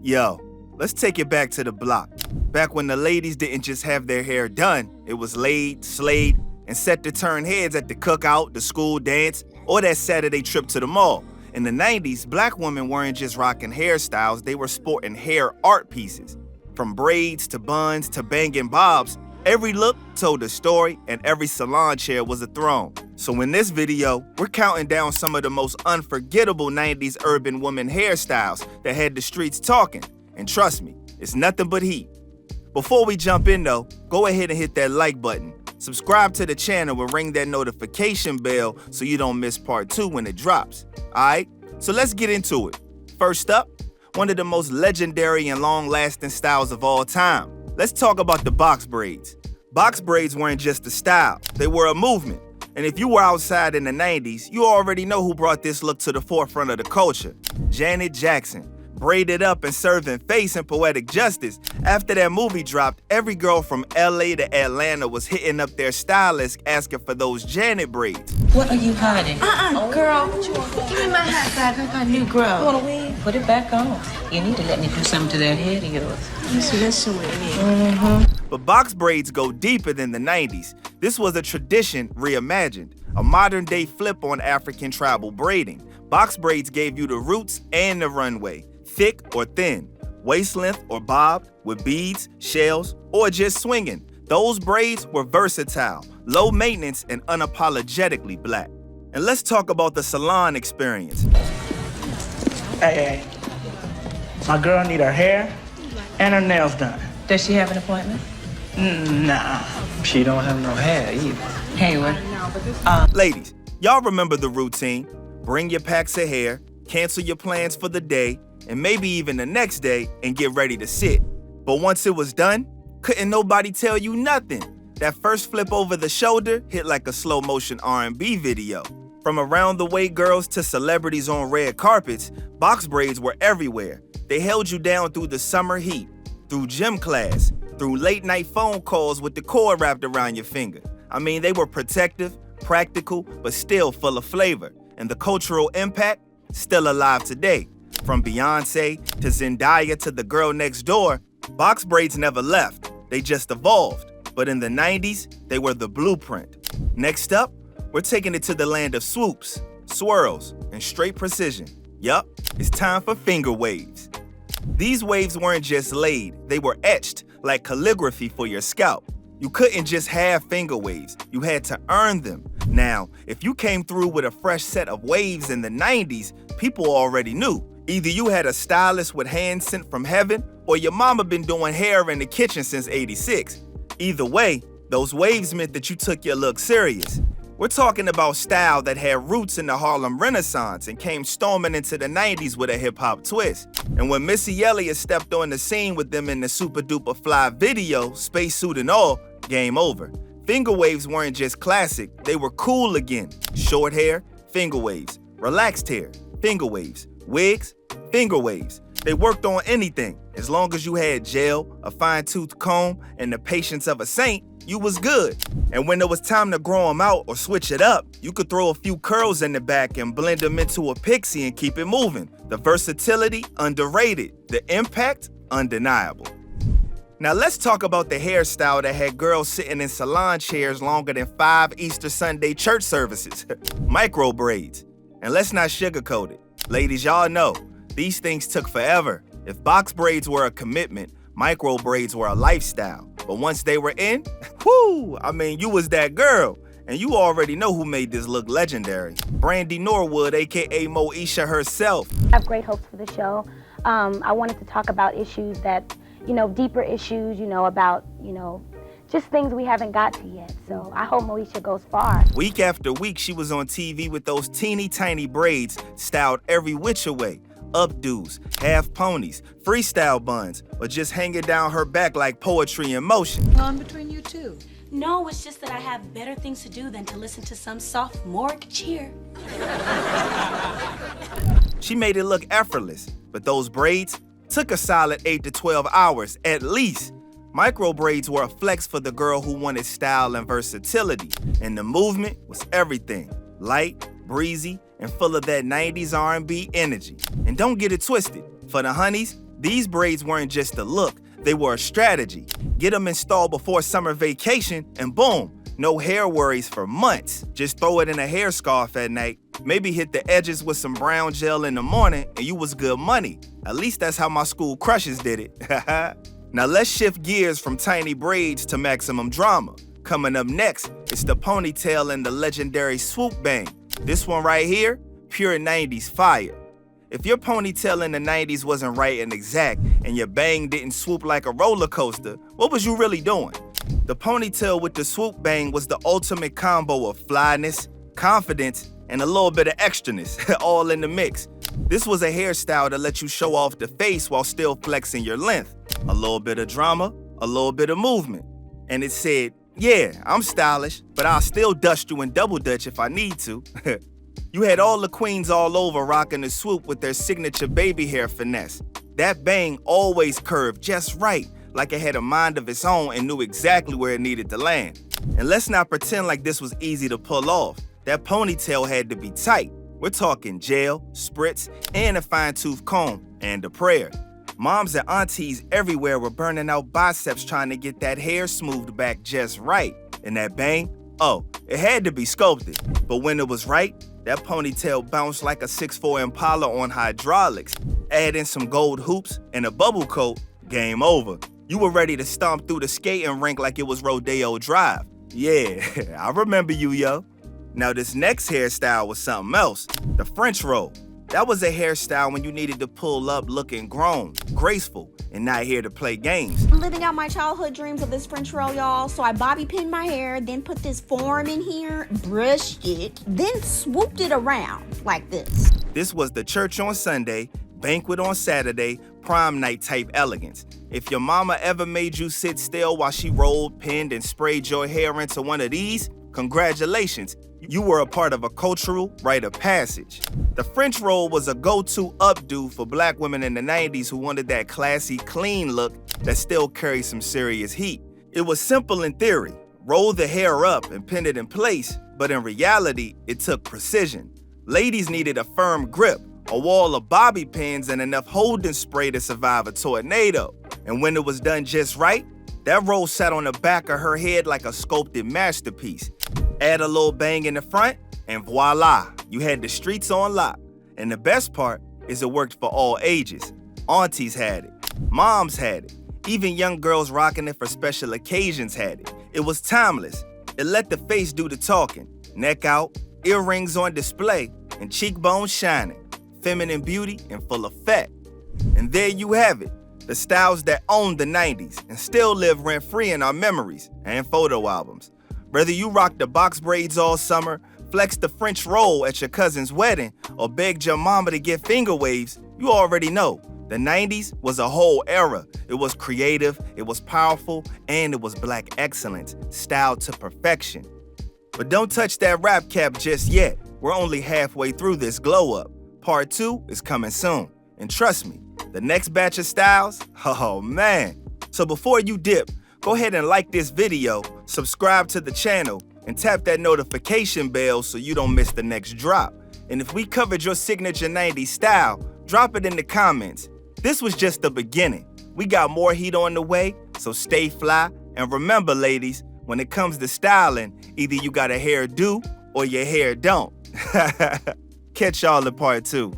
Yo, let's take it back to the block. Back when the ladies didn't just have their hair done, it was laid, slayed, and set to turn heads at the cookout, the school dance, or that Saturday trip to the mall. In the 90s, black women weren't just rocking hairstyles, they were sporting hair art pieces. From braids to buns to banging bobs, every look told a story and every salon chair was a throne. So in this video, we're counting down some of the most unforgettable 90s urban woman hairstyles that had the streets talking. And trust me, it's nothing but heat. Before we jump in though, go ahead and hit that like button. Subscribe to the channel and ring that notification bell so you don't miss part 2 when it drops. Alright, so let's get into it. First up, one of the most legendary and long-lasting styles of all time. Let's talk about the box braids. Box braids weren't just a style, they were a movement. And if you were outside in the 90s, you already know who brought this look to the forefront of the culture. Janet Jackson. Braided up and serving face in Poetic Justice. After that movie dropped, every girl from LA to Atlanta was hitting up their stylist asking for those Janet braids. What are you hiding? Girl, give me my hat back. I got a new grow. You want a wig? Put it back on. You need to let me do something to that head of yours. Just messing with me. But box braids go deeper than the 90s. This was a tradition reimagined, a modern-day flip on African tribal braiding. Box braids gave you the roots and the runway, thick or thin, waist length or bobbed, with beads, shells, or just swinging. Those braids were versatile, low maintenance, and unapologetically black. And let's talk about the salon experience. Hey, my girl need her hair and her nails done. Does she have an appointment? Nah, she don't have no hair either. Hayward. Ladies, y'all remember the routine. Bring your packs of hair, cancel your plans for the day, and maybe even the next day, and get ready to sit. But once it was done, couldn't nobody tell you nothing. That first flip over the shoulder hit like a slow motion R&B video. From around the way girls to celebrities on red carpets, box braids were everywhere. They held you down through the summer heat, through gym class, through late night phone calls with the cord wrapped around your finger. I mean, they were protective, practical, but still full of flavor. And the cultural impact, still alive today. From Beyonce to Zendaya to the girl next door, box braids never left. They just evolved. But in the 90s, they were the blueprint. Next up, we're taking it to the land of swoops, swirls, and straight precision. Yup, it's time for finger waves. These waves weren't just laid, they were etched like calligraphy for your scalp. You couldn't just have finger waves, you had to earn them. Now, if you came through with a fresh set of waves in the 90s, people already knew. Either you had a stylist with hands sent from heaven, or your mama been doing hair in the kitchen since '86. Either way, those waves meant that you took your look serious. We're talking about style that had roots in the Harlem Renaissance and came storming into the 90s with a hip-hop twist. And when Missy Elliott stepped on the scene with them in the super duper fly video, spacesuit and all, game over. Finger waves weren't just classic, they were cool again. Short hair, finger waves. Relaxed hair, finger waves. Wigs, finger waves. They worked on anything. As long as you had gel, a fine-tooth comb, and the patience of a saint, you was good. And when it was time to grow them out or switch it up, you could throw a few curls in the back and blend them into a pixie and keep it moving. The versatility, underrated. The impact, undeniable. Now let's talk about the hairstyle that had girls sitting in salon chairs longer than 5 Easter Sunday church services. Micro braids. And let's not sugarcoat it. Ladies, y'all know, these things took forever. If box braids were a commitment, micro braids were a lifestyle. But once they were in, whoo, I mean, you was that girl. And you already know who made this look legendary. Brandy Norwood, aka Moesha herself. I have great hopes for the show. I wanted to talk about issues that, deeper issues, about, just things we haven't got to yet. So I hope Moesha goes far. Week after week, she was on TV with those teeny tiny braids styled every which way. Updos, half ponies, freestyle buns, or just hanging down her back like poetry in motion. On between you two. No, it's just that I have better things to do than to listen to some sophomoric cheer. She made it look effortless, but those braids took a solid 8 to 12 hours at least. Micro braids were a flex for the girl who wanted style and versatility, and the movement was everything. Light, breezy, and full of that 90s R&B energy. And don't get it twisted, for the honeys, These braids weren't just a look, they were a strategy. Get them installed before summer vacation and boom, no hair worries for months. Just throw it in a hair scarf at night, maybe hit the edges with some brown gel in the morning and you was good money. At least that's how my school crushes did it. Now let's shift gears from tiny braids to maximum drama. Coming up next, it's the ponytail and the legendary swoop bang. This one right here, pure 90s fire. If your ponytail in the 90s wasn't right and exact and your bang didn't swoop like a roller coaster, what was you really doing? The ponytail with the swoop bang was the ultimate combo of flyness, confidence, and a little bit of extraness, all in the mix. This was a hairstyle that let you show off the face while still flexing your length. A little bit of drama, a little bit of movement. And it said, yeah, I'm stylish, but I'll still dust you in double dutch if I need to. You had all the queens all over rocking the swoop with their signature baby hair finesse. That bang always curved just right, like it had a mind of its own and knew exactly where it needed to land. And let's not pretend like this was easy to pull off. That ponytail had to be tight. We're talking gel, spritz, and a fine-tooth comb, and a prayer. Moms and aunties everywhere were burning out biceps trying to get that hair smoothed back just right. And that bang, oh, it had to be sculpted. But when it was right, that ponytail bounced like a 6'4" Impala on hydraulics. Add in some gold hoops and a bubble coat, game over. You were ready to stomp through the skating rink like it was Rodeo Drive. Yeah, I remember you, yo. Now this next hairstyle was something else, the French roll. That was a hairstyle when you needed to pull up looking grown, graceful, and not here to play games. I'm living out my childhood dreams of this French roll, y'all. So I bobby pinned my hair, then put this form in here, brushed it, then swooped it around like this. This was the church on Sunday, banquet on Saturday, prom night type elegance. If your mama ever made you sit still while she rolled, pinned, and sprayed your hair into one of these, congratulations. You were a part of a cultural rite of passage. The French roll was a go-to updo for black women in the 90s who wanted that classy, clean look that still carried some serious heat. It was simple in theory, roll the hair up and pin it in place, but in reality, it took precision. Ladies needed a firm grip, a wall of bobby pins, and enough holding spray to survive a tornado. And when it was done just right, that roll sat on the back of her head like a sculpted masterpiece. Add a little bang in the front, and voila, you had the streets on lock. And the best part is it worked for all ages. Aunties had it, moms had it, even young girls rocking it for special occasions had it. It was timeless. It let the face do the talking. Neck out, earrings on display, and cheekbones shining. Feminine beauty in full effect. And there you have it, the styles that owned the 90s and still live rent-free in our memories and photo albums. Whether you rocked the box braids all summer, flexed the French roll at your cousin's wedding, or begged your mama to get finger waves, you already know. The 90s was a whole era. It was creative, it was powerful, and it was black excellence, styled to perfection. But don't touch that wrap cap just yet. We're only halfway through this glow up. Part 2 is coming soon. And trust me, the next batch of styles, oh man. So before you dip, go ahead and like this video, subscribe to the channel, and tap that notification bell so you don't miss the next drop. And if we covered your signature 90s style, drop it in the comments. This was just the beginning. We got more heat on the way, so stay fly. And remember, ladies, when it comes to styling, either you got a hairdo or your hair don't. Catch y'all in part 2.